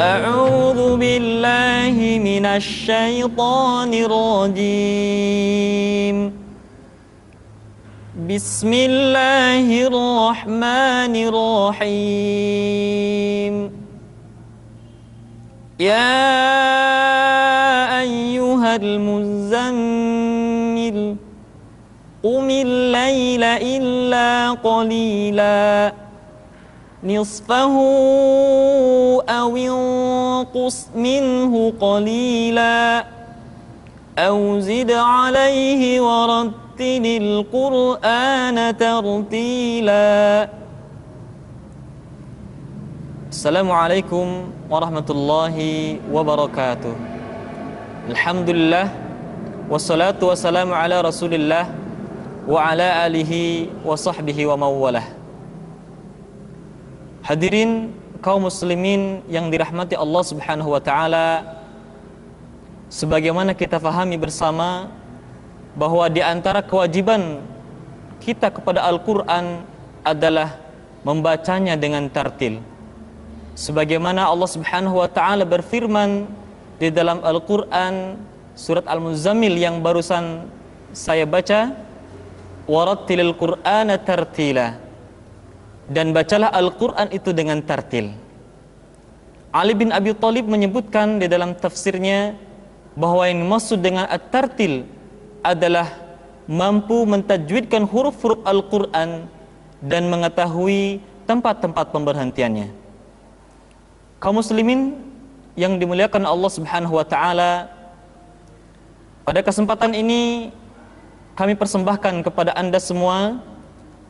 أعوذ بالله من الشيطان الرجيم بسم الله الرحمن الرحيم يا أيها المزمل قم الليل إلا قليلا نصفه أو انقص منه قليلا أو زد عليه ورتل القرآن ترتيلا. Assalamualaikum warahmatullahi wabarakatuh. Alhamdulillah wassalatu wassalamu ala Rasulillah wa ala alihi wa sahbihi wa mawalah. Hadirin kaum muslimin yang dirahmati Allah Subhanahu wa taala, sebagaimana kita fahami bersama bahwa di antara kewajiban kita kepada Al-Qur'an adalah membacanya dengan tartil. Sebagaimana Allah Subhanahu wa taala berfirman di dalam Al-Qur'an surat Al-Muzammil yang barusan saya baca, warattilil Qur'ana tartila, dan bacalah Al-Quran itu dengan tartil. Ali bin Abi Thalib menyebutkan di dalam tafsirnya bahwa yang dimaksud dengan at-tartil adalah mampu mentajwidkan huruf-huruf Al-Quran dan mengetahui tempat-tempat pemberhentiannya. Kaum muslimin yang dimuliakan Allah Subhanahu wa taala, pada kesempatan ini kami persembahkan kepada Anda semua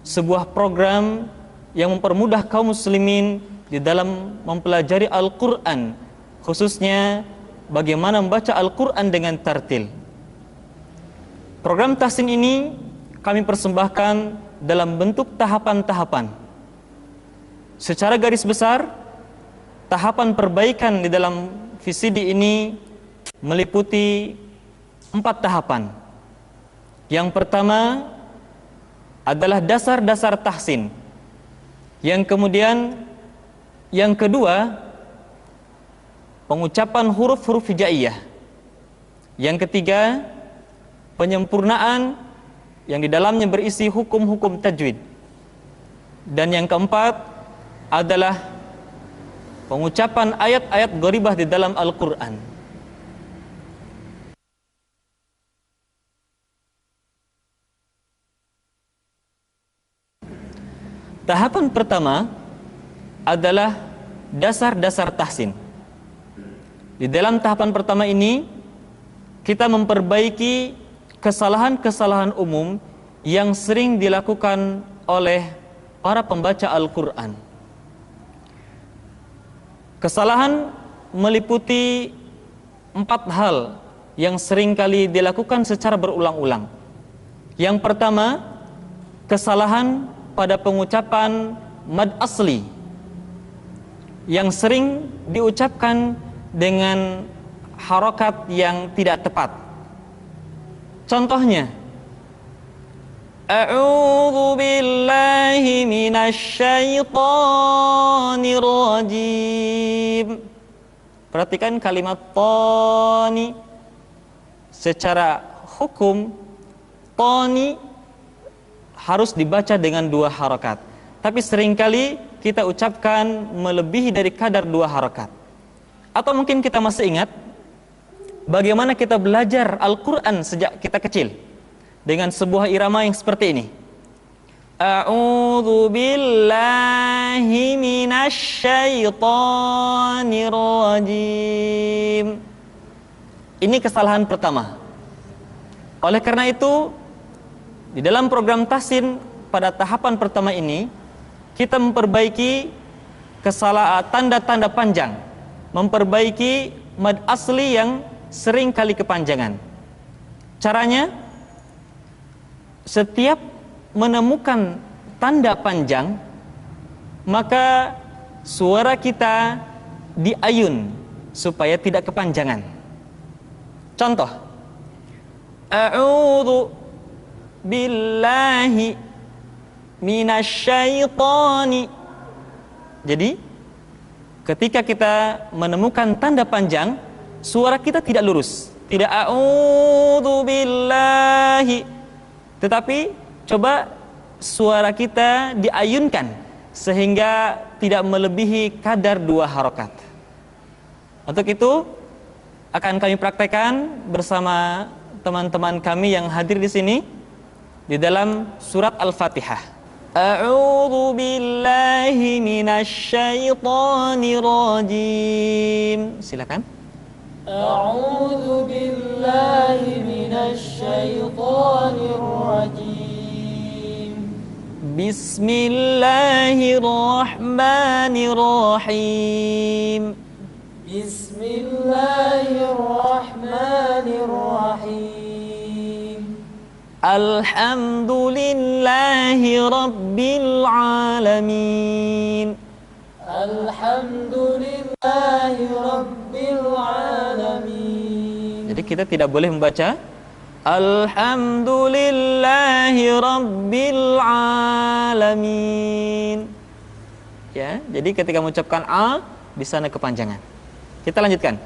sebuah program yang mempermudah kaum muslimin di dalam mempelajari Al-Quran, khususnya bagaimana membaca Al-Quran dengan tartil. Program tahsin ini kami persembahkan dalam bentuk tahapan-tahapan. Secara garis besar, tahapan perbaikan di dalam VCD ini meliputi 4 tahapan. Yang pertama adalah dasar-dasar tahsin. Yang kemudian, yang kedua, pengucapan huruf-huruf hijaiyah. Yang ketiga, penyempurnaan yang di dalamnya berisi hukum-hukum tajwid. Dan yang keempat adalah pengucapan ayat-ayat gharibah di dalam Al-Quran. Tahapan pertama adalah dasar-dasar tahsin. Di dalam tahapan pertama ini, kita memperbaiki kesalahan-kesalahan umum yang sering dilakukan oleh para pembaca Al-Quran. Kesalahan meliputi 4 hal yang sering kali dilakukan secara berulang-ulang. Yang pertama, kesalahan pada pengucapan mad asli yang sering diucapkan dengan harokat yang tidak tepat. Contohnya, a'udzu billahi minasyaitonir rajim. Perhatikan kalimat tani. Secara hukum, tani harus dibaca dengan 2 harokat. Tapi seringkali kita ucapkan melebihi dari kadar 2 harokat. Atau mungkin kita masih ingat bagaimana kita belajar Al-Quran sejak kita kecil dengan sebuah irama yang seperti ini. A'udzu billahi minasyaitonir rajim. Ini kesalahan pertama. Oleh karena itu, di dalam program tahsin pada tahapan pertama ini, kita memperbaiki tanda-tanda panjang, memperbaiki mad asli yang sering kali kepanjangan. Caranya, setiap menemukan tanda panjang, maka suara kita diayun supaya tidak kepanjangan. Contoh, a'udzu billahi minasyaitani. Jadi ketika kita menemukan tanda panjang, suara kita tidak lurus, tidak a'udzu billahi, tetapi coba suara kita diayunkan sehingga tidak melebihi kadar 2 harokat. Untuk itu akan kami praktekkan bersama teman-teman kami yang hadir di sini di dalam surat Al-Fatihah. A'udzu billahi minasy syaithanir rajim. Silakan. A'udzu billahi minasy syaithanir rajim. Bismillahirrahmanirrahim. Bismillahirrahmanirrahim. Alhamdulillahi rabbil alamin. Alhamdulillahi rabbil alamin. Jadi kita tidak boleh membaca Alhamdulillahi rabbil alamin. Ya, jadi ketika mengucapkan a di sana kepanjangan. Kita lanjutkan.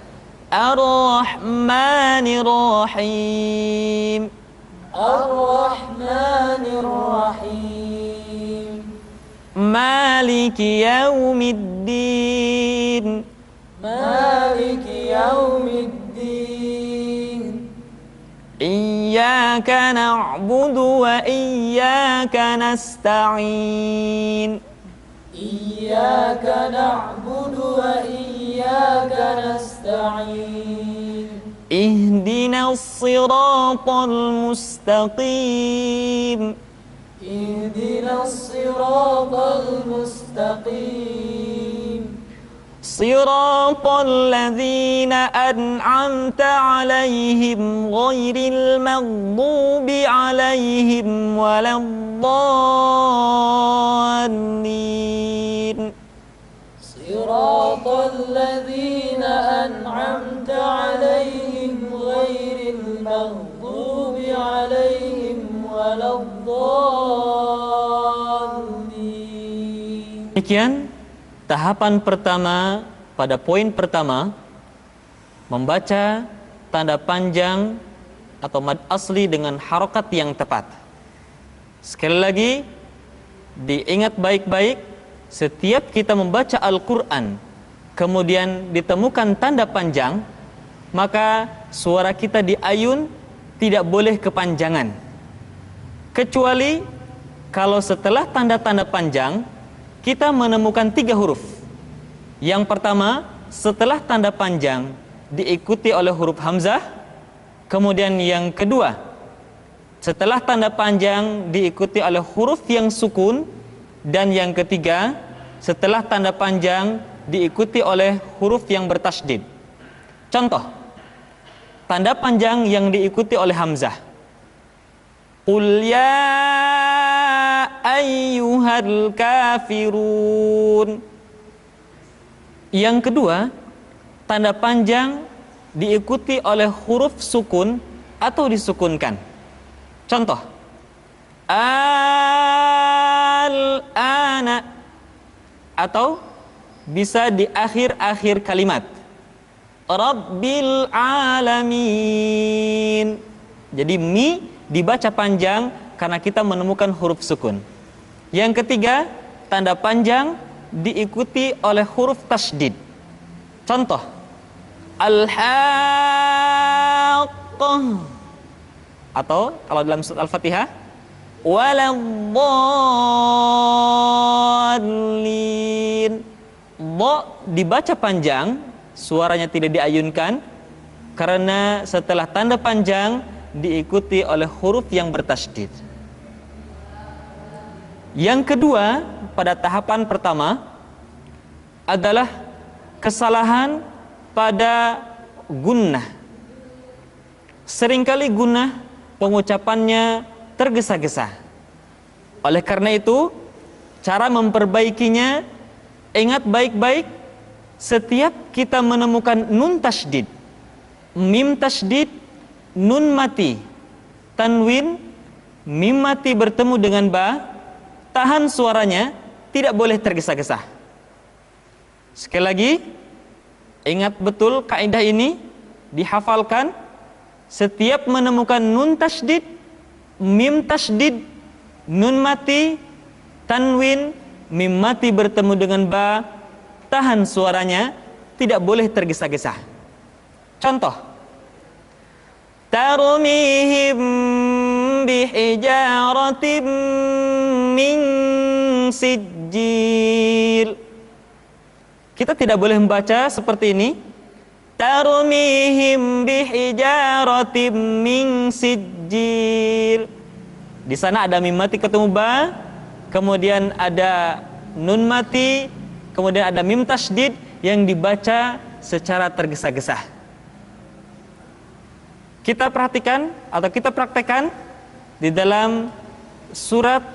Ar-Rahmanir-Rahim. Ar-Rahmanir-Rahim. Maliki yaumiddin. Maliki yaumiddin. Iyyaka na'budu wa iyyaka nasta'in. Iyyaka na'budu wa iyyaka nasta'in. Ihdinas siratal mustaqim. Ihdinas siratal mustaqim. Siratal ladzina an'amta 'alaihim ghairil maghdubi 'alaihim waladdallin. Siratal ladzina an'amta 'alaihim ghairil maghdubi 'alaihim waladdallin. Demikian tahapan pertama pada poin pertama, membaca tanda panjang atau mad asli dengan harokat yang tepat. Sekali lagi, diingat baik-baik, setiap kita membaca Al-Quran, kemudian ditemukan tanda panjang, maka suara kita diayun, tidak boleh kepanjangan. Kecuali kalau setelah tanda-tanda panjang, kita menemukan 3 huruf. Yang pertama, setelah tanda panjang diikuti oleh huruf hamzah. Kemudian yang kedua, setelah tanda panjang diikuti oleh huruf yang sukun. Dan yang ketiga, setelah tanda panjang diikuti oleh huruf yang bertasydid. Contoh, tanda panjang yang diikuti oleh hamzah. Qul ya ayyuhal kafirun. Yang kedua, tanda panjang diikuti oleh huruf sukun atau disukunkan. Contoh, al-ana, atau bisa di akhir-akhir kalimat, Rabbil alamin. Jadi mi dibaca panjang karena kita menemukan huruf sukun. Yang ketiga, tanda panjang diikuti oleh huruf tasydid. Contoh, al-haqqah, atau kalau dalam surat Al-Fatihah, waladdallin. Bo dibaca panjang, suaranya tidak diayunkan karena setelah tanda panjang diikuti oleh huruf yang bertasydid. Yang kedua pada tahapan pertama adalah kesalahan pada gunnah. Seringkali gunnah pengucapannya tergesa-gesa. Oleh karena itu, cara memperbaikinya, ingat baik-baik, setiap kita menemukan nun tasydid, mim tasydid, nun mati, tanwin, mim mati bertemu dengan ba, tahan suaranya, tidak boleh tergesa-gesa. Sekali lagi, ingat betul kaidah ini, dihafalkan. Setiap menemukan nun tasydid, mim tasydid, nun mati, tanwin, mim mati bertemu dengan ba, tahan suaranya, tidak boleh tergesa-gesa. Contoh, tarmihim bihijaratim min sijil. Kita tidak boleh membaca seperti ini. Tarmihim bihijaratim min sijil. Di sana ada mim mati ketemu ba, kemudian ada nun mati, kemudian ada mim tasydid yang dibaca secara tergesa-gesa. Kita perhatikan atau kita praktekkan di dalam surat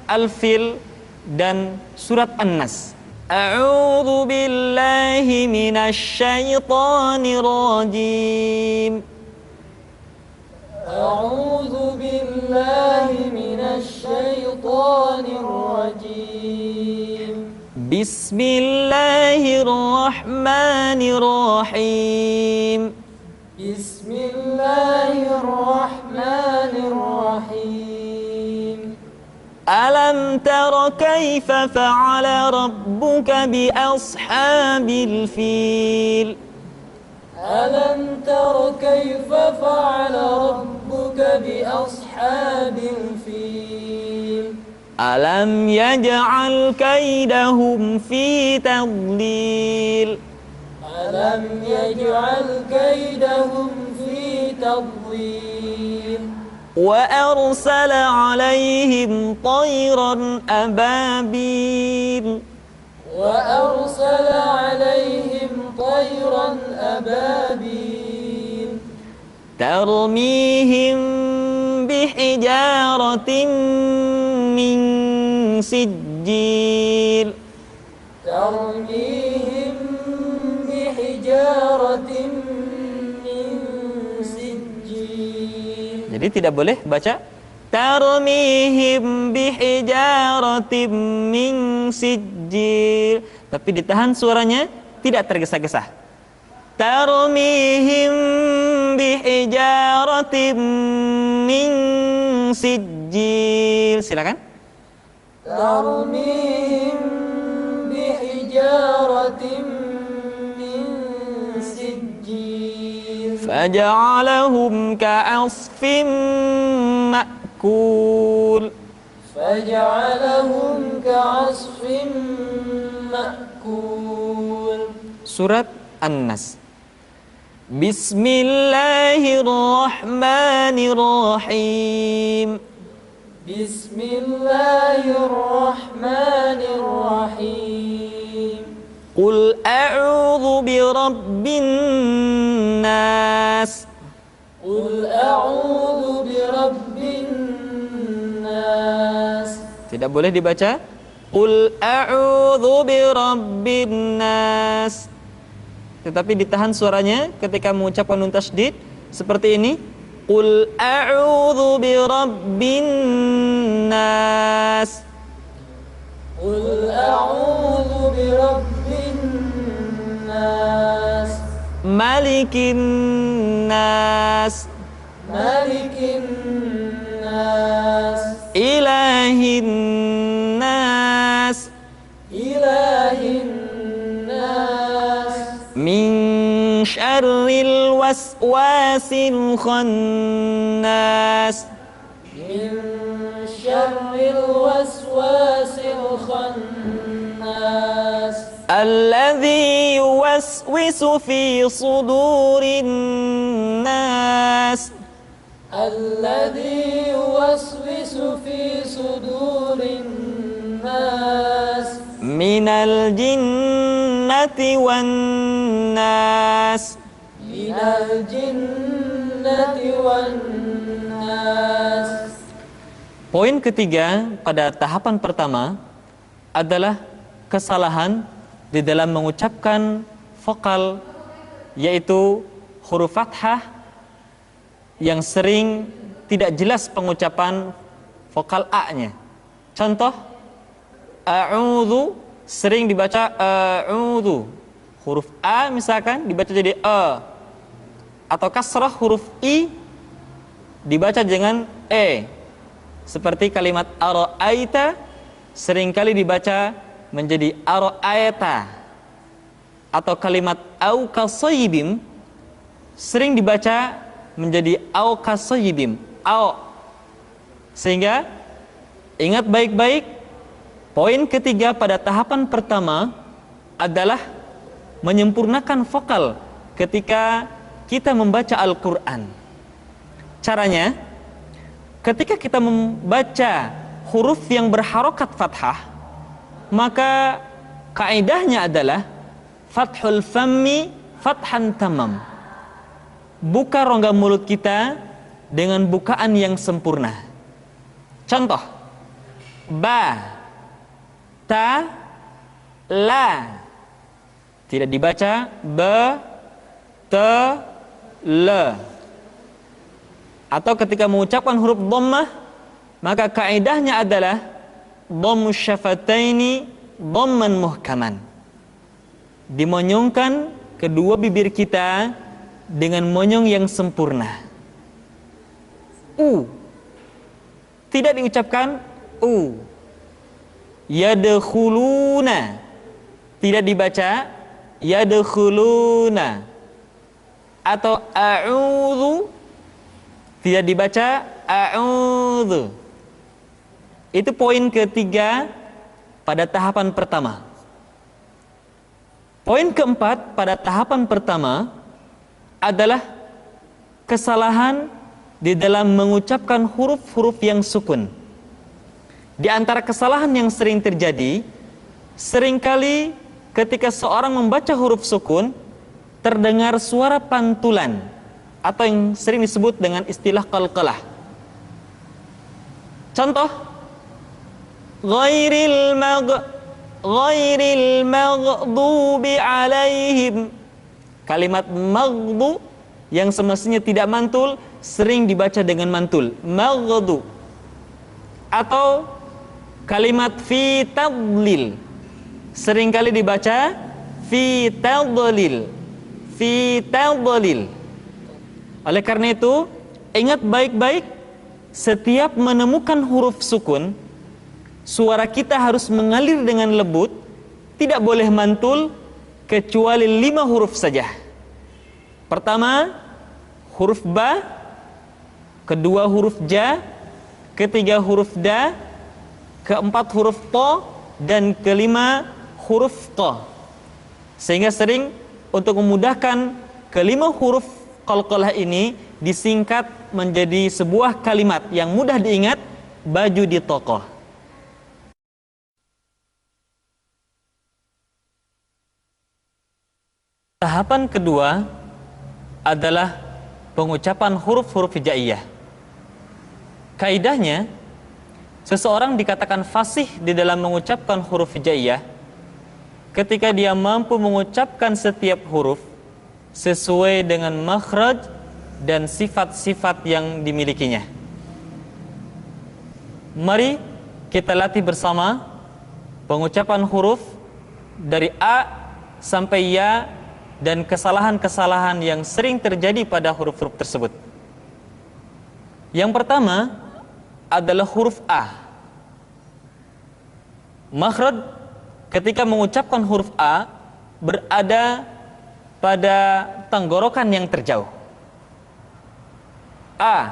Al-Fil dan surat An-Nas. A'udzu billahi minasy syaithanir rajim. A'udzu billahi minasy syaithanir rajim. Bismillahirrahmanirrahim. Bismillahirrahmanirrahim. Alam tara kaifa fa'ala rabbuka bi ashabil fil. Alam tara kaifa fa'ala rabbuka bi ashabil fil. Alam yaj'al kaidahum fi tadlil. Alam yaj'al kaidahum fi tadlil. Wa arsala 'alaihim tayran ababil. Wa arsala 'alaihim tayran ababil. Tarmihim bihijaratin min sijil. Tarmihim bihijaratin min sijil. Jadi tidak boleh baca tarmihim bihijaratin min sijil, tapi ditahan suaranya, tidak tergesa-gesa. Tarmihim bihijaratin min sijil. Silakan. Tarmihim bihijaratin min sijil. Faja'alahum ka'asfin ma'kul. Faja'alahum ka'asfin ma'kul. Surat An-Nas. Bismillahirrahmanirrahim. Bismillahirrahmanirrahim. Qul a'udzu birabbin nas. Qul a'udzu birabbin nas. Tidak boleh dibaca Qul a'udzu birabbin nas, tetapi ditahan suaranya ketika mengucapkan nun tasydid seperti ini. Qul a'udzu birabbin nas. Qul a'udzu birabbin nas. Malikin nas. Malikin nas. Ilahin nas. Ilahin nas. Min syarril waswasil khannas. Min syarril waswasil khannas. Alladzi yuwaswisu fi sudurin nas. Alladzi yuwaswisu fi sudurin nas. Minal jinnati wan nas. Minal jinnati wan nas. Poin ketiga pada tahapan pertama adalah kesalahan di dalam mengucapkan vokal, yaitu huruf fathah yang sering tidak jelas pengucapan vokal A-nya. Contoh, a'udzu sering dibaca a'udzu. Huruf A misalkan dibaca jadi atau kasrah huruf I dibaca dengan seperti kalimat ara'aita seringkali dibaca menjadi ara'aita, atau kalimat au kasayibim sering dibaca menjadi au kasayibim, sehingga ingat baik-baik, poin ketiga pada tahapan pertama adalah menyempurnakan vokal ketika kita membaca Al-Quran. Caranya, ketika kita membaca huruf yang berharokat fathah, maka kaidahnya adalah fathul fammi fathan tamam. Buka rongga mulut kita dengan bukaan yang sempurna. Contoh, ba, ta, la. Tidak dibaca ba, ta, la. Atau ketika mengucapkan huruf dhammah, maka kaidahnya adalah dhammus syafataini dhamman muhkaman. Dimonyongkan kedua bibir kita dengan monyong yang sempurna. Tidak diucapkan yadkhuluna. Tidak dibaca yadkhuluna. Atau a'udzu, tidak dibaca a'udzu. Itu poin ketiga pada tahapan pertama. Poin keempat pada tahapan pertama adalah kesalahan di dalam mengucapkan huruf-huruf yang sukun. Di antara kesalahan yang sering terjadi, seringkali ketika seorang membaca huruf sukun terdengar suara pantulan atau yang sering disebut dengan istilah qalqalah. Contoh, ghairil maghdubi alaihim. Kalimat maghdu yang semestinya tidak mantul sering dibaca dengan mantul, maghdu. Atau kalimat fi tadlil seringkali dibaca fi tadlil, fi tadlil. Oleh karena itu, ingat baik-baik, setiap menemukan huruf sukun, suara kita harus mengalir dengan lembut, tidak boleh mantul kecuali 5 huruf saja. Pertama, huruf ba, kedua huruf ja, ketiga huruf da, keempat huruf to, dan kelima huruf to. Sehingga sering untuk memudahkan kelima huruf qalqalah ini disingkat menjadi sebuah kalimat yang mudah diingat, baju di toko. Tahapan kedua adalah pengucapan huruf-huruf hijaiyah. Kaidahnya, seseorang dikatakan fasih di dalam mengucapkan huruf hijaiyah ketika dia mampu mengucapkan setiap huruf sesuai dengan makhraj dan sifat-sifat yang dimilikinya. Mari kita latih bersama pengucapan huruf dari A sampai Ya dan kesalahan-kesalahan yang sering terjadi pada huruf-huruf tersebut. Yang pertama adalah huruf A. Makhraj ketika mengucapkan huruf A berada pada tenggorokan yang terjauh. A,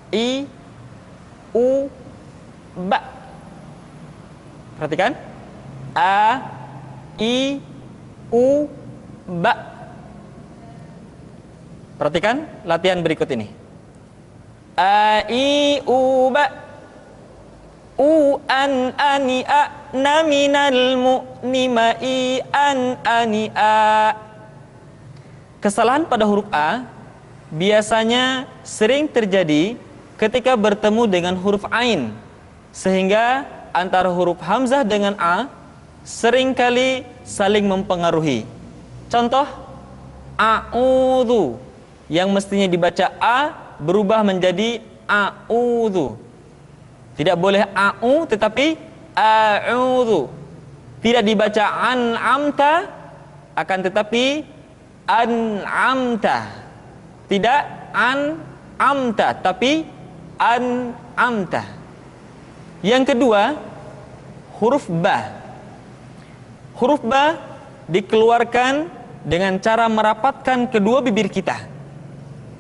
I, U, Ba. Perhatikan. A, I, U, Ba. Perhatikan latihan berikut ini. A, I, U, Ba. U, an, ani, a, na, minal, mu, ni, ma, i, an, ani, a. Kesalahan pada huruf A biasanya sering terjadi ketika bertemu dengan huruf Ain, sehingga antara huruf Hamzah dengan A seringkali saling mempengaruhi. Contoh, a'udzu yang mestinya dibaca A berubah menjadi a'udzu. Tidak boleh a'u tetapi a'udzu. Tidak dibaca an'amta, akan tetapi an'amta. Tidak an'amta, tapi an'amta. Yang kedua, huruf ba. Huruf ba dikeluarkan dengan cara merapatkan kedua bibir kita.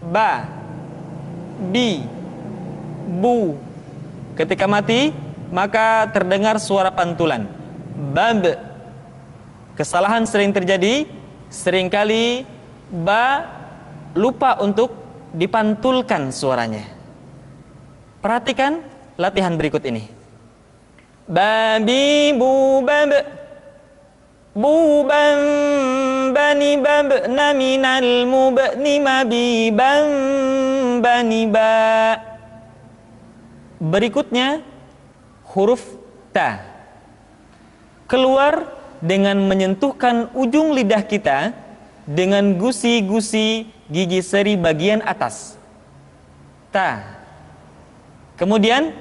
Ba, bi, bu. Ketika mati, maka terdengar suara pantulan. Bab. Kesalahan sering terjadi, seringkali ba lupa untuk dipantulkan suaranya. Perhatikan latihan berikut ini. Babi bu bab, bu bam bani bab naminal mubni mabi bam bani ba. Berikutnya huruf ta. Keluar dengan menyentuhkan ujung lidah kita dengan gusi-gusi gigi seri bagian atas. Ta. Kemudian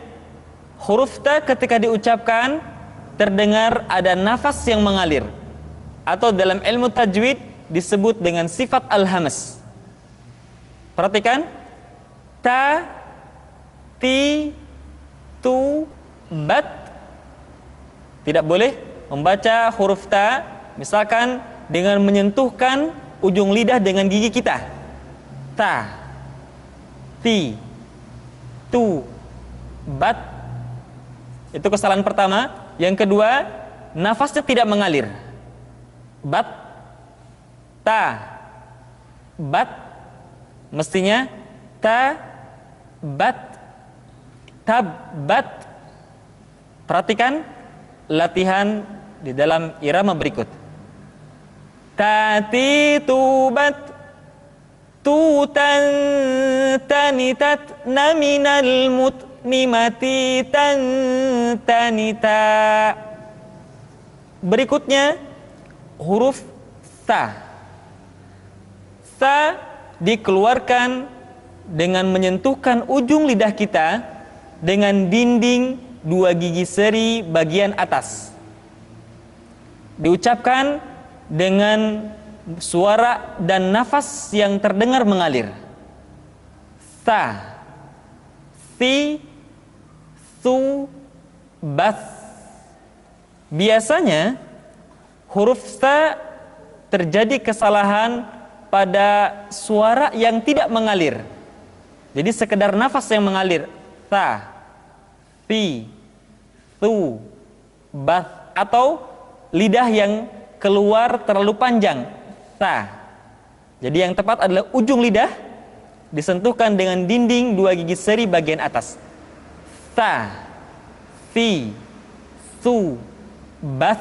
huruf ta ketika diucapkan terdengar ada nafas yang mengalir, atau dalam ilmu tajwid disebut dengan sifat al-hamas. Perhatikan. Ta, ti, tu, bat. Tidak boleh membaca huruf ta misalkan dengan menyentuhkan ujung lidah dengan gigi kita. Ta, ti, tu, bat. Itu kesalahan pertama. Yang kedua, nafasnya tidak mengalir. Bat, ta, bat. Mestinya ta, bat, tab, bat. Perhatikan latihan di dalam irama berikut. Tati tubat tutan tanitat naminal mutnimati tan tanita. Berikutnya huruf sa. Sa dikeluarkan dengan menyentuhkan ujung lidah kita dengan dinding dua gigi seri bagian atas. Diucapkan dengan suara dan nafas yang terdengar mengalir. Sa, si, su, bas. Biasanya huruf sa terjadi kesalahan pada suara yang tidak mengalir. Jadi sekedar nafas yang mengalir. Sa, si, su, bas, atau lidah yang keluar terlalu panjang. Sa. Jadi yang tepat adalah ujung lidah disentuhkan dengan dinding dua gigi seri bagian atas. Sa, si, su, bas.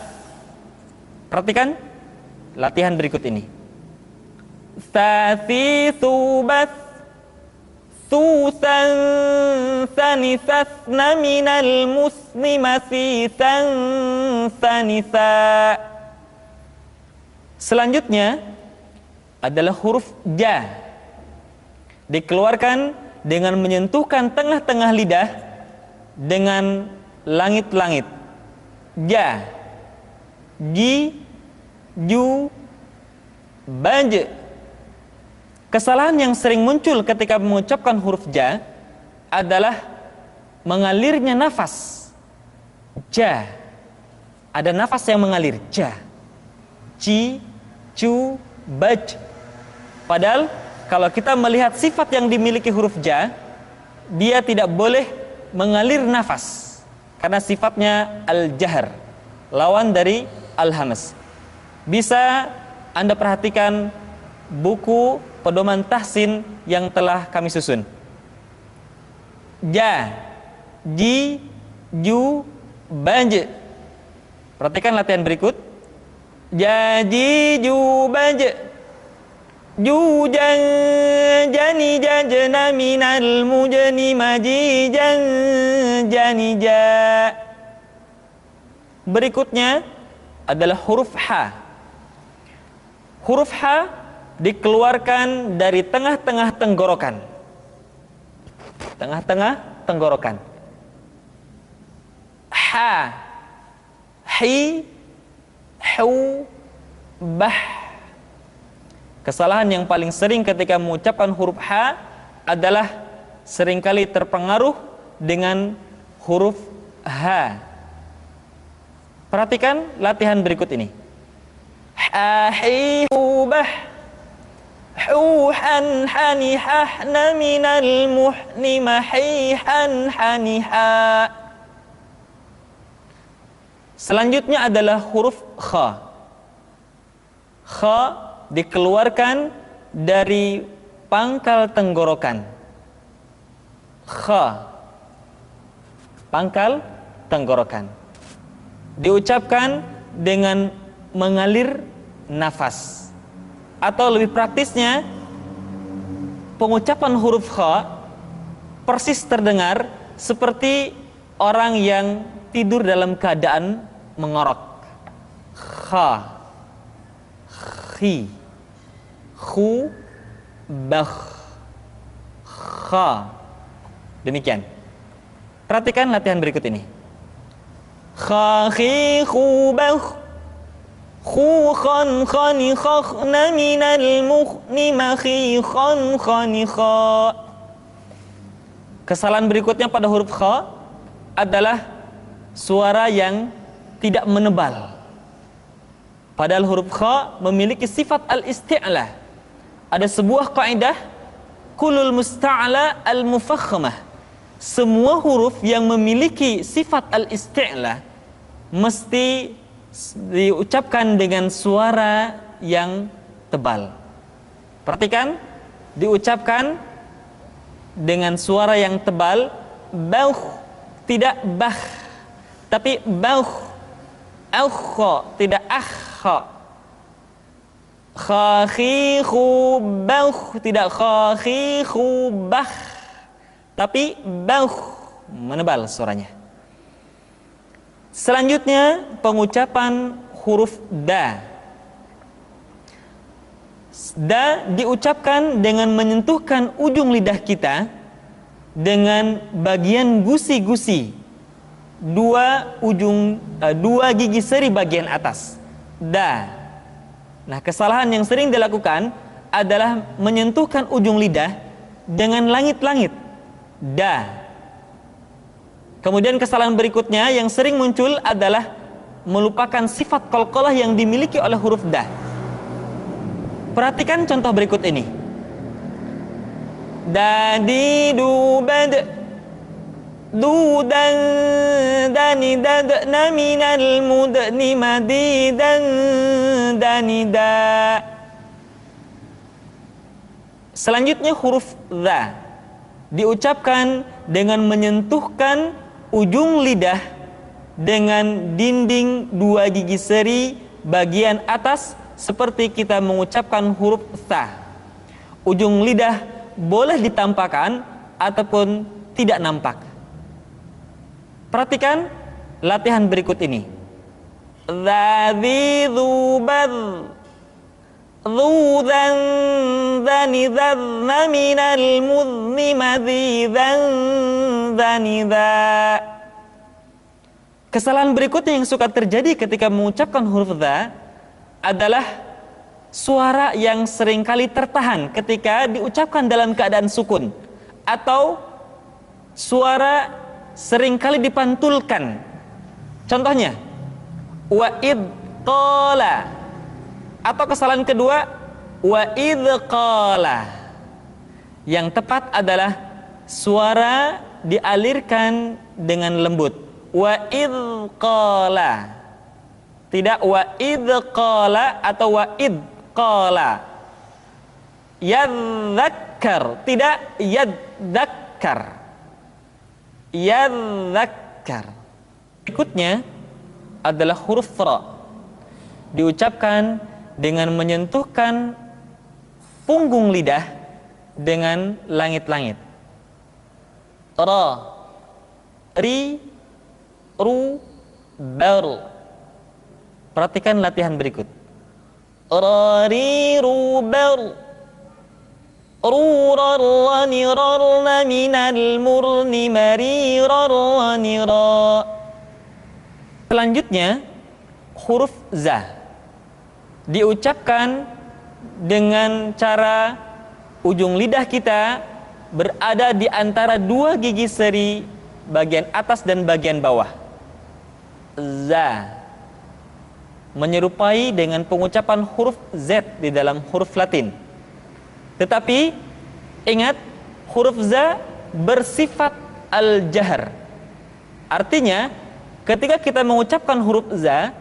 Perhatikan latihan berikut ini. Sa, si, su, bas. Susan sanisas naminal muslimasi san sanisa. Selanjutnya adalah huruf ja. Dikeluarkan dengan menyentuhkan tengah-tengah lidah dengan langit-langit. Ja, ji, ju, baj. Kesalahan yang sering muncul ketika mengucapkan huruf ja adalah mengalirnya nafas. Ja. Ada nafas yang mengalir. Ja. Ci, cu, baj. Padahal kalau kita melihat sifat yang dimiliki huruf ja, dia tidak boleh mengalir nafas karena sifatnya al-jahr, lawan dari al-hamas. Bisa Anda perhatikan buku pedoman tahsin yang telah kami susun. Ja, ji, ju, baj. Perhatikan latihan berikut. Ja, ji, ju, baj. Ju, jan, jani, jajna, minal, mujani, maji, jan, jani, ja. Berikutnya adalah huruf ha. Huruf ha dikeluarkan dari tengah-tengah tenggorokan. Tengah-tengah tenggorokan. Ha, hi, hu, bah. Kesalahan yang paling sering ketika mengucapkan huruf ha adalah seringkali terpengaruh dengan huruf ha. Perhatikan latihan berikut ini. Ha, hi, hu, bah. Hu, han, hani, hahna, minal, muhni, mahi, han, hani, ha. Selanjutnya adalah huruf kha. Kha dikeluarkan dari pangkal tenggorokan. Kha, pangkal tenggorokan. Diucapkan dengan mengalir nafas. Atau lebih praktisnya, pengucapan huruf kha persis terdengar seperti orang yang tidur dalam keadaan mengorok. Kha, khi, khu, bakh, kha. Demikian. Perhatikan latihan berikut ini. Kha, khi, khu, bakh, khu, khan, khani, khakhna, minal, mukhni, makhi, khan, khani, kha. Kesalahan berikutnya pada huruf kha adalah suara yang tidak menebal. Padahal huruf kha memiliki sifat al-isti'la. Ada sebuah kaidah, kulul musta'la al-mufakhmah. Semua huruf yang memiliki sifat al-isti'la mesti diucapkan dengan suara yang tebal. Perhatikan, diucapkan dengan suara yang tebal, bauh, tidak bah, tapi bauh, aukho, tidak akho. Kha, khi, khu, bauh, tidak kha, khi, khu, bah, tapi bauh, menebal suaranya. Selanjutnya pengucapan huruf da. Da diucapkan dengan menyentuhkan ujung lidah kita dengan bagian gusi-gusi dua gigi seri bagian atas. Da. Nah, kesalahan yang sering dilakukan adalah menyentuhkan ujung lidah dengan langit-langit. Da. Kemudian kesalahan berikutnya yang sering muncul adalah melupakan sifat qalqalah yang dimiliki oleh huruf da. Perhatikan contoh berikut ini. Dadi, du, bad, du, dan, dani, dad, na, minal, mudni, madi, dan, dani, da. Selanjutnya huruf za diucapkan dengan menyentuhkan ujung lidah dengan dinding dua gigi seri bagian atas seperti kita mengucapkan huruf tha. Ujung lidah boleh ditampakkan ataupun tidak nampak. Perhatikan latihan berikut ini. Dzadzi, dzubad, dzudan, dzani, dzadna, minal, mudni, madzidan, dzanidza. Kesalahan berikutnya yang suka terjadi ketika mengucapkan huruf dza adalah suara yang seringkali tertahan ketika diucapkan dalam keadaan sukun, atau suara seringkali dipantulkan. Contohnya, wa id qala, atau kesalahan kedua, wa id qala. Yang tepat adalah suara dialirkan dengan lembut. Wa id qala, tidak wa id qala atau wa id qala. Yadzakkar, tidak yadzakkar. Yadzakkar. Berikutnya adalah huruf ra. Diucapkan dengan menyentuhkan punggung lidah dengan langit-langit. Ra, ri, ru, bar. Perhatikan latihan berikut. Ra, ri, ru, bar. Ru, rar, rani, rarna, minal, murni, mari, rar, rani, ra. Selanjutnya huruf za diucapkan dengan cara ujung lidah kita berada di antara dua gigi seri bagian atas dan bagian bawah. Za menyerupai dengan pengucapan huruf Z di dalam huruf Latin. Tetapi ingat, huruf za bersifat al-jahr. Artinya, ketika kita mengucapkan huruf za,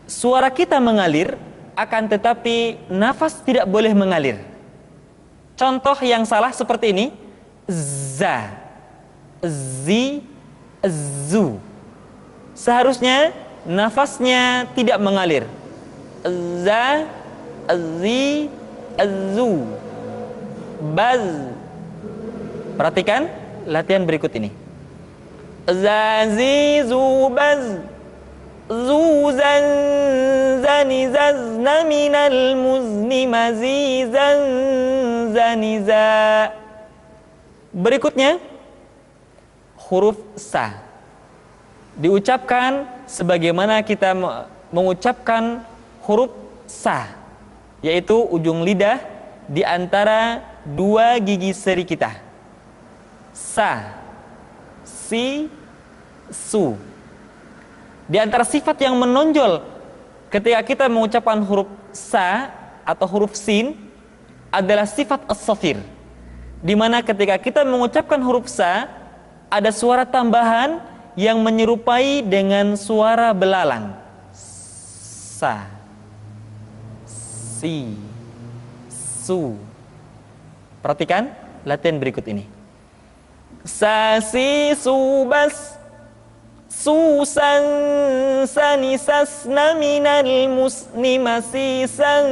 suara kita mengalir, akan tetapi nafas tidak boleh mengalir. Contoh yang salah seperti ini: za, zi, zu. Seharusnya nafasnya tidak mengalir. Za, zi, zu, baz. Perhatikan latihan berikut ini. Za, zi, zu, baz. Zuzan zani zazna minal muzni mazizan zaniza. Berikutnya huruf sa diucapkan sebagaimana kita mengucapkan huruf sa, yaitu ujung lidah di antara dua gigi seri kita. Sa, si, su. Di antara sifat yang menonjol ketika kita mengucapkan huruf sa atau huruf sin adalah sifat as-safir, di mana ketika kita mengucapkan huruf sa ada suara tambahan yang menyerupai dengan suara belalang. Sa, si, su. Perhatikan latihan berikut ini. Sa, si, su, bas. Susan sanisasna minal musni masisan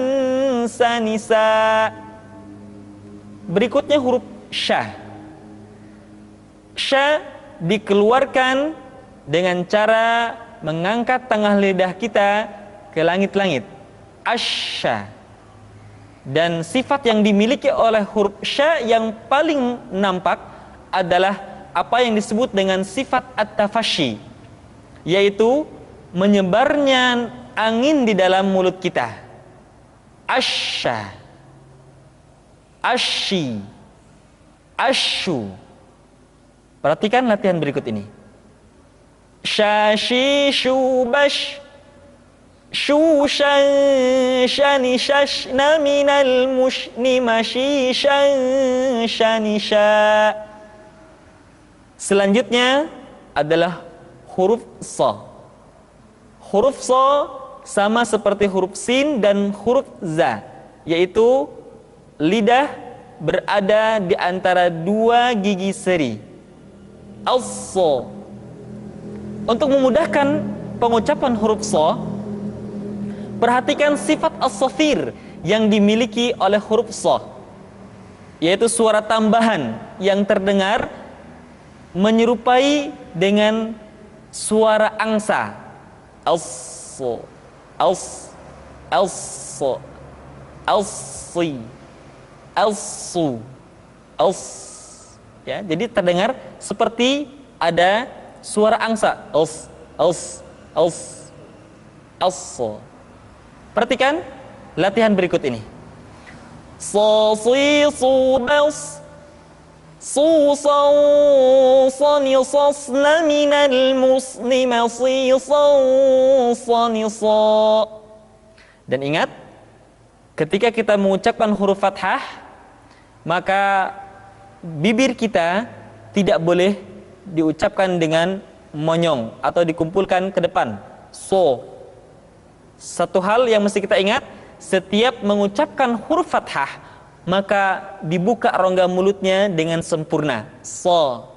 sanisa. Berikutnya huruf sya. Sya dikeluarkan dengan cara mengangkat tengah lidah kita ke langit-langit. Asya. Dan sifat yang dimiliki oleh huruf sya yang paling nampak adalah apa yang disebut dengan sifat at-tafashi, yaitu menyebarnya angin di dalam mulut kita. Asya, asyi, asyu. Perhatikan latihan berikut ini. Syashi, syubash, syushan, shani, shashna minal mushni mashishan, shanisha. Selanjutnya adalah huruf sa. Huruf sa sama seperti huruf sin dan huruf za, yaitu lidah berada di antara dua gigi seri. As-sa. Untuk memudahkan pengucapan huruf sa, perhatikan sifat as-safir yang dimiliki oleh huruf sa, yaitu suara tambahan yang terdengar menyerupai dengan suara angsa. As-so, as-so, as-si, as-su, as. Ya, jadi terdengar seperti ada suara angsa. As-so. Perhatikan latihan berikut ini. So, si, su, bas. Susan sanisasna minal musni masisan sanisa. Dan ingat, ketika kita mengucapkan huruf fathah, maka bibir kita tidak boleh diucapkan dengan monyong atau dikumpulkan ke depan. So, satu hal yang mesti kita ingat, setiap mengucapkan huruf fathah maka dibuka rongga mulutnya dengan sempurna. So,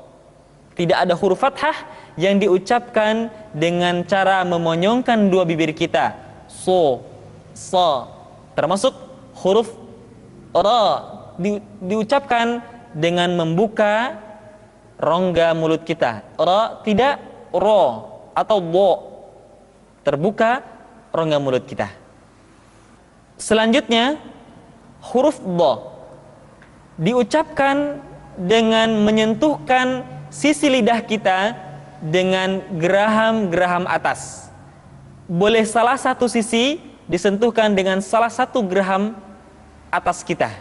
tidak ada huruf fathah yang diucapkan dengan cara memonyongkan dua bibir kita. So, so. Termasuk huruf ra diucapkan dengan membuka rongga mulut kita. Ra tidak ro atau bo. Terbuka rongga mulut kita. Selanjutnya huruf dha diucapkan dengan menyentuhkan sisi lidah kita dengan geraham-geraham atas. boleh salah satu sisi disentuhkan dengan salah satu geraham atas kita,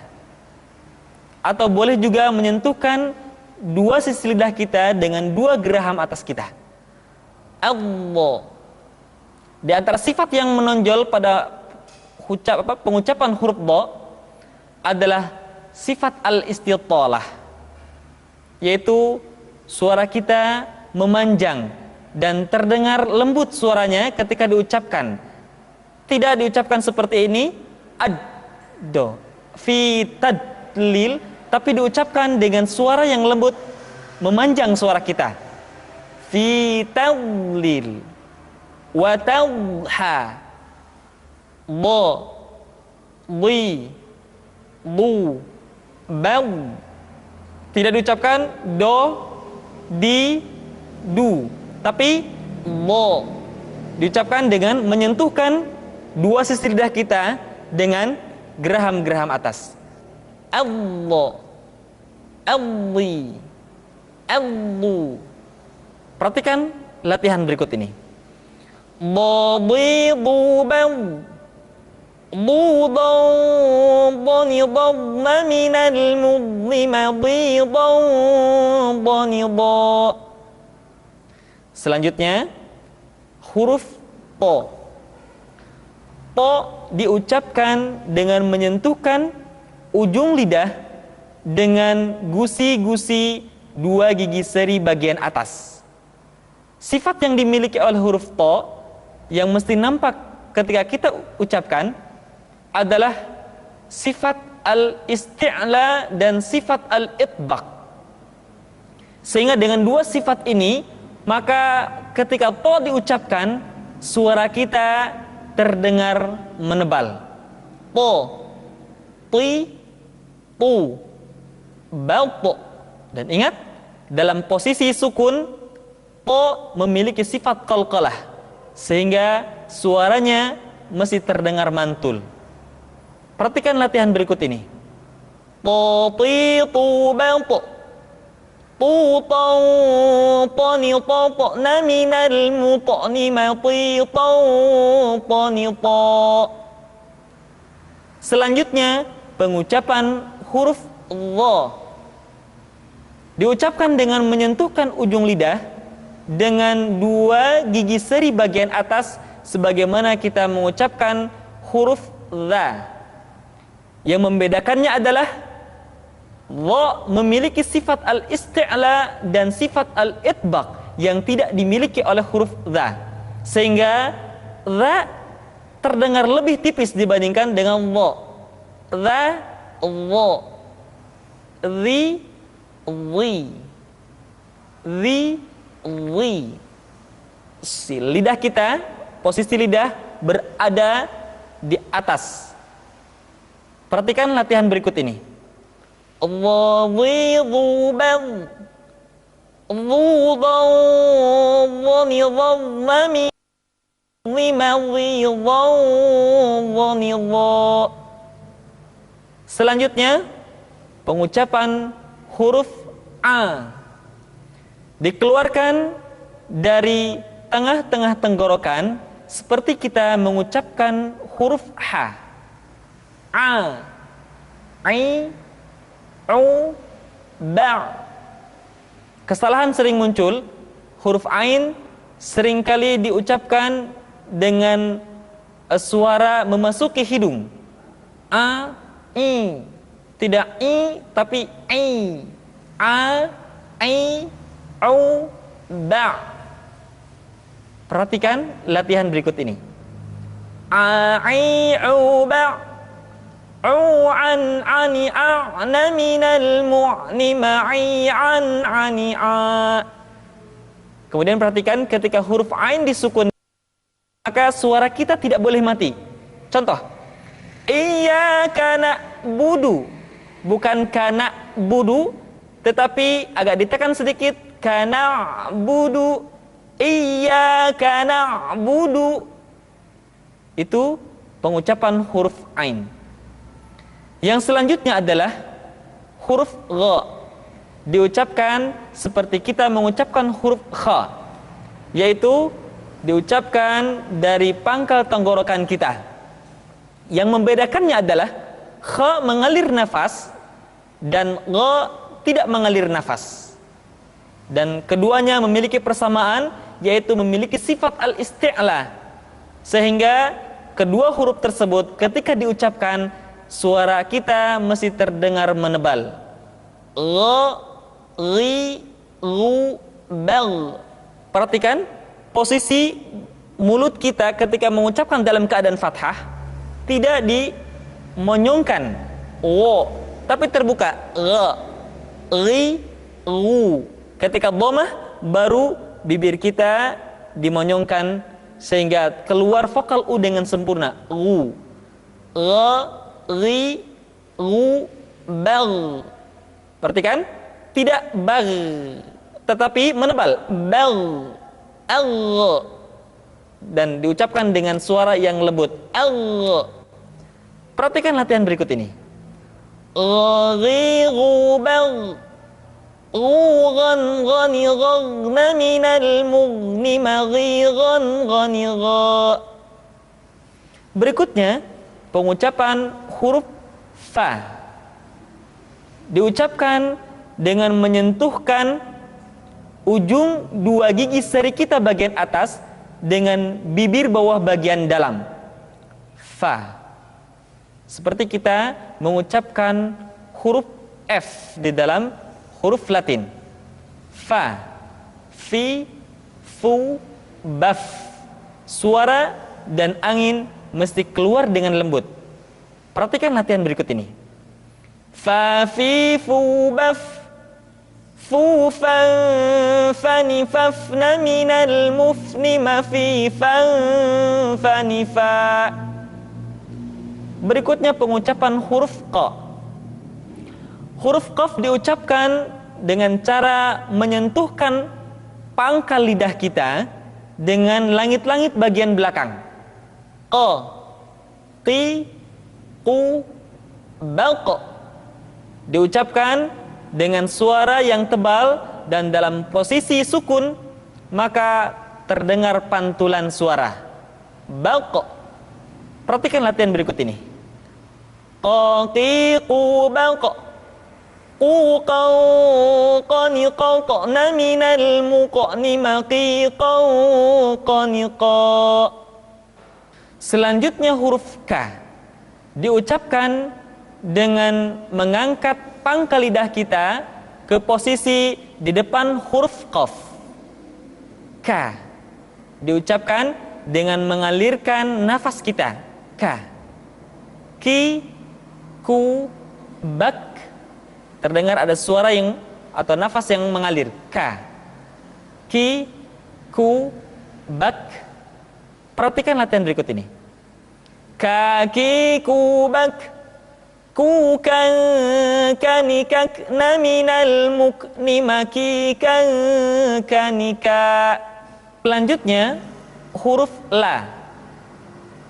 atau boleh juga menyentuhkan dua sisi lidah kita dengan dua geraham atas kita. Allah. Di antara sifat yang menonjol pada pengucapan huruf dha adalah sifat al-istitalah, yaitu suara kita memanjang dan terdengar lembut suaranya ketika diucapkan. Tidak diucapkan seperti ini, ad-do, fi tadlil, tapi diucapkan dengan suara yang lembut, memanjang suara kita. Fi tadlil wa tawha, bo, li, lu, baw. Tidak diucapkan do, di, du, tapi lo. Diucapkan dengan menyentuhkan dua sisi lidah kita dengan geraham-geraham atas. Allah, alli, allu. Perhatikan latihan berikut ini. Dadiduban, dudan, danidan, minal mudlima, didan, danidan. Selanjutnya huruf to. To diucapkan dengan menyentuhkan ujung lidah dengan gusi-gusi dua gigi seri bagian atas. Sifat yang dimiliki oleh huruf to yang mesti nampak ketika kita ucapkan adalah sifat al-isti'la dan sifat al-itbaq. Sehingga dengan dua sifat ini, maka ketika to diucapkan, suara kita terdengar menebal. To, ti, tu, balto. Dan ingat, dalam posisi sukun, to memiliki sifat qalqalah, sehingga suaranya mesti terdengar mantul. Perhatikan latihan berikut ini. To, ti, tu, balto. Tu, tau, tani, tau, na, minal mutani, mati, tau, tani, tau. Selanjutnya, pengucapan huruf dha diucapkan dengan menyentuhkan ujung lidah dengan dua gigi seri bagian atas, sebagaimana kita mengucapkan huruf dha. Yang membedakannya adalah dha memiliki sifat al-isti'la dan sifat al-itbaq yang tidak dimiliki oleh huruf dha, sehingga dha terdengar lebih tipis dibandingkan dengan dha. Dha, dha, dhi, dhi, dhi, dhi. Lidah kita, posisi lidah berada di atas. Perhatikan latihan berikut ini. Dhidhuban, dhudan, dhanidan, dhanidan. Selanjutnya, pengucapan huruf a dikeluarkan dari tengah-tengah tenggorokan seperti kita mengucapkan huruf h. A, i, u, ba. Kesalahan sering muncul, huruf ain seringkali diucapkan dengan suara memasuki hidung. A, i, tidak i tapi i. A, i, u, ba. Perhatikan latihan berikut ini. A, i, u, ba. An, ani, a'na, minal mu'ni, ma'i, an, ani, a. Kemudian perhatikan ketika huruf ain disukun, maka suara kita tidak boleh mati. Contoh, iyyaka na'budu, bukan kana budu, tetapi agak ditekan sedikit, kana budu, iyyaka na'budu. Itu pengucapan huruf ain. Yang selanjutnya adalah huruf gha. Diucapkan seperti kita mengucapkan huruf kha, yaitu diucapkan dari pangkal tenggorokan kita. Yang membedakannya adalah kha mengalir nafas dan gha tidak mengalir nafas. Dan keduanya memiliki persamaan, yaitu memiliki sifat al-isti'la. Sehingga kedua huruf tersebut ketika diucapkan, suara kita mesti terdengar menebal. Gha, ri, ru, bal. Perhatikan posisi mulut kita ketika mengucapkan dalam keadaan fathah, tidak dimonyongkan wo, tapi terbuka gha, ri, ru. Ketika dhammah baru bibir kita dimonyongkan sehingga keluar vokal u dengan sempurna. Ru, gha, ri, ru, bal. Perhatikan, tidak bal, tetapi menebal bal, al, dan diucapkan dengan suara yang lembut al. Perhatikan latihan berikut ini. Ri, ru, bal. Ghan ghani ghana minal mughni maghiran ghani gha. Berikutnya pengucapan huruf fa diucapkan dengan menyentuhkan ujung dua gigi seri kita bagian atas dengan bibir bawah bagian dalam. Fa. Seperti kita mengucapkan huruf F di dalam huruf Latin. Fa, fi, fu, baf. Suara dan angin mesti keluar dengan lembut. Perhatikan latihan berikut ini. Fa, fi, fu, baf. Fu, fan, fani, fafna, minal mufni, ma, fi, fan, fani, fa. Berikutnya pengucapan huruf qa. Huruf qaf diucapkan dengan cara menyentuhkan pangkal lidah kita dengan langit-langit bagian belakang. Qa, qi, qu, balq. Diucapkan dengan suara yang tebal dan dalam posisi sukun, maka terdengar pantulan suara. Balq. Perhatikan latihan berikut ini. Qa, qi, qu, balq. Qani qaqna minal muqni maqiqa qaniqa. Selanjutnya huruf K diucapkan dengan mengangkat pangkal lidah kita ke posisi di depan huruf Qaf. K diucapkan dengan mengalirkan nafas kita. K, ki, ku, bak. Terdengar ada suara yang atau nafas yang mengalir. Ka, ki, ku, bak. Perhatikan latihan berikut ini. Ka, ki, ku, bak. Ku, kan, kanikak, naminal mukni, maki, kan, kanika. Selanjutnya huruf la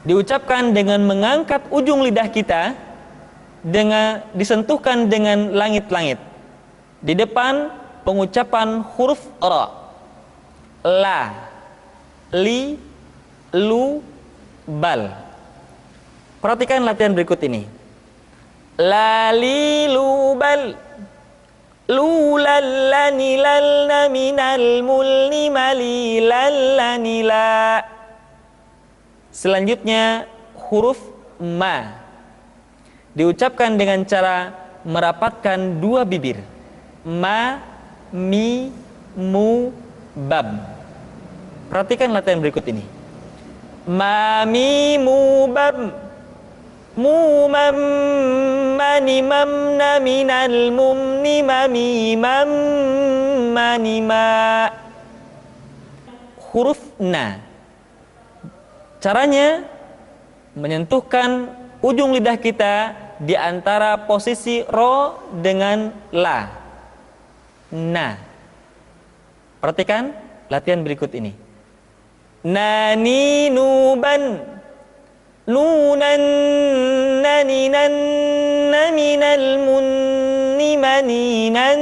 diucapkan dengan mengangkat ujung lidah kita dengan disentuhkan dengan langit-langit di depan pengucapan huruf ra. La, li, lu, bal. Perhatikan latihan berikut ini. La, li, lu, bal. Lu, lallani, lalna, minal mulni, mali, lallani, la. Selanjutnya huruf ma diucapkan dengan cara merapatkan dua bibir. Ma, mi, mu, bab. Perhatikan latihan berikut ini. Ma, mi, mu, bab. Mu, mam, mani, mamna, minal mumni, mami, mam, mani, ma. Huruf na. Caranya menyentuhkan ujung lidah kita di antara posisi ro dengan la. Na. Perhatikan latihan berikut ini. Nani, nuban. Nunan, naninan, naminal munni, maninan,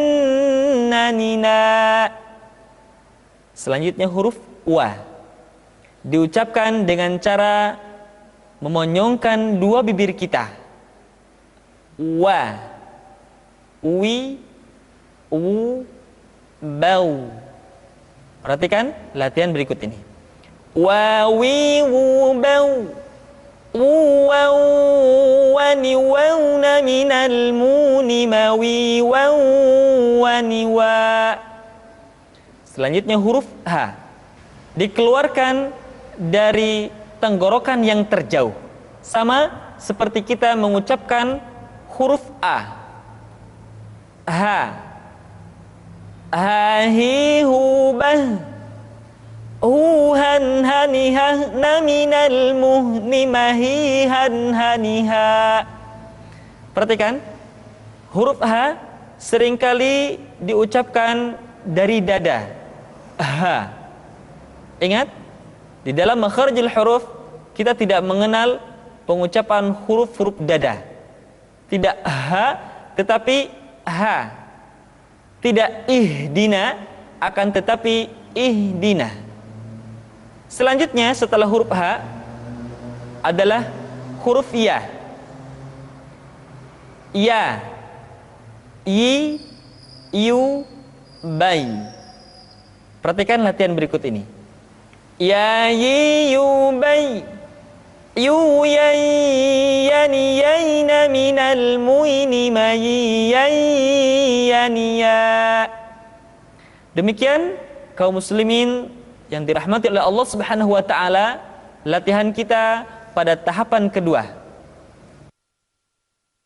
nanina. Selanjutnya huruf wa diucapkan dengan cara memonyongkan dua bibir kita. Wa, wi, u, bau. Perhatikan latihan berikut ini. Wa, wi, wu, bau. Waw, wani, wauna minal muni, mawi, waw, wani, wa. Selanjutnya huruf H dikeluarkan dari tenggorokan yang terjauh, sama seperti kita mengucapkan huruf A. H, hahi, hubah, huhan, hanihah, naminal muhni, mahihan, haniha. Perhatikan, huruf H seringkali diucapkan dari dada. H. Ingat, di dalam makharijul huruf kita tidak mengenal pengucapan huruf-huruf dada. Tidak H, tetapi H. Tidak ihdina, akan tetapi ihdina. Selanjutnya setelah huruf H adalah huruf Ya. Ya, yi, yu, bai. Perhatikan latihan berikut ini. Ya, yi, yu, bai. Yu, yai, yani, yaina, minal muini, mayi, yai, yani, ya. Demikian kaum muslimin yang dirahmati oleh Allah Subhanahu wa taala, latihan kita pada tahapan kedua.